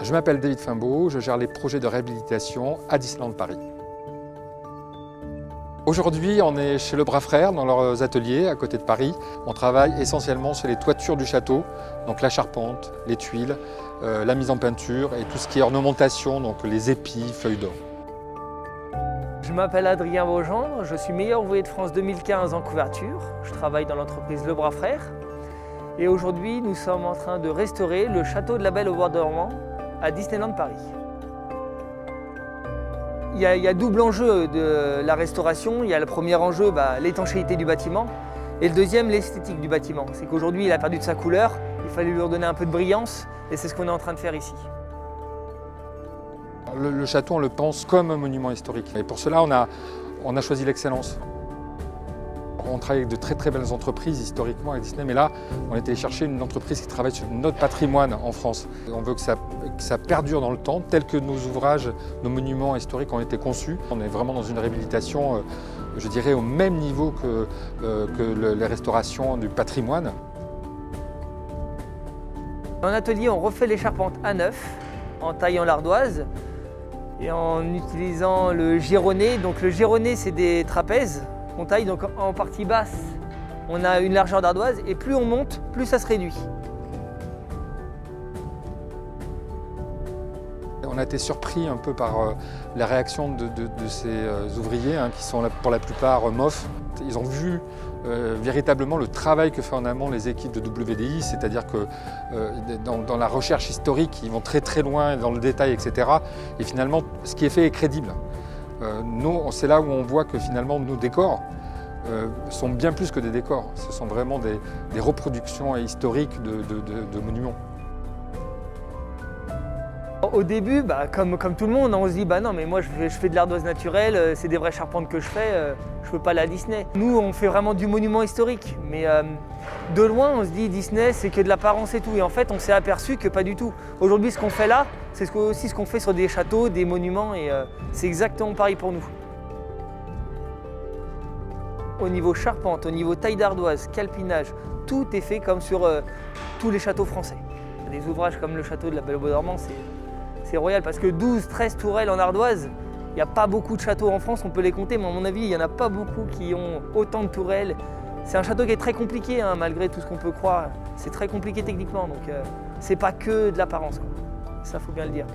Je m'appelle David Fimbaud, je gère les projets de réhabilitation à Disneyland Paris. Aujourd'hui, on est chez Lebras Frères dans leurs ateliers à côté de Paris. On travaille essentiellement sur les toitures du château, donc la charpente, les tuiles, la mise en peinture et tout ce qui est ornementation, donc les épis, feuilles d'or. Je m'appelle Adrien Beaugendre, je suis meilleur ouvrier de France 2015 en couverture. Je travaille dans l'entreprise Lebras Frères. Et aujourd'hui, nous sommes en train de restaurer le château de la Belle au bois dormant à Disneyland Paris. Il y a double enjeu de la restauration. Il y a le premier enjeu, l'étanchéité du bâtiment, et le deuxième, l'esthétique du bâtiment. C'est qu'aujourd'hui, il a perdu de sa couleur, il fallait lui redonner un peu de brillance, et c'est ce qu'on est en train de faire ici. Le château, on le pense comme un monument historique. Et pour cela, on a choisi l'excellence. On travaille avec de très très belles entreprises historiquement avec Disney, mais là, on est allé chercher une entreprise qui travaille sur notre patrimoine en France. On veut que ça perdure dans le temps, tel que nos ouvrages, nos monuments historiques ont été conçus. On est vraiment dans une réhabilitation, je dirais, au même niveau que les restaurations du patrimoine. En atelier, on refait les charpentes à neuf, en taillant l'ardoise et en utilisant le gironné. Donc le gironné, c'est des trapèzes qu'on taille, donc en partie basse, on a une largeur d'ardoise et plus on monte, plus ça se réduit. On a été surpris un peu par la réaction de ces ouvriers qui sont pour la plupart MOF. Ils ont vu véritablement le travail que fait en amont les équipes de WDI, c'est-à-dire que dans la recherche historique, ils vont très très loin dans le détail, etc. Et finalement, ce qui est fait est crédible. C'est là où on voit que finalement nos décors sont bien plus que des décors. Ce sont vraiment des reproductions historiques de monuments. Au début, comme tout le monde, on se dit non mais moi je fais de l'ardoise naturelle, c'est des vraies charpentes que je fais, je peux pas aller à Disney. Nous on fait vraiment du monument historique, mais de loin on se dit Disney c'est que de l'apparence et tout, et en fait on s'est aperçu que pas du tout. Aujourd'hui ce qu'on fait là, c'est aussi ce qu'on fait sur des châteaux, des monuments, et c'est exactement pareil pour nous. Au niveau charpente, au niveau taille d'ardoise, calpinage, tout est fait comme sur tous les châteaux français. Des ouvrages comme le château de la Belle au bois dormant, c'est royal parce que 12-13 tourelles en ardoise, il n'y a pas beaucoup de châteaux en France, on peut les compter, mais à mon avis, il n'y en a pas beaucoup qui ont autant de tourelles. C'est un château qui est très compliqué, malgré tout ce qu'on peut croire. C'est très compliqué techniquement, donc c'est pas que de l'apparence. Ça, faut bien le dire.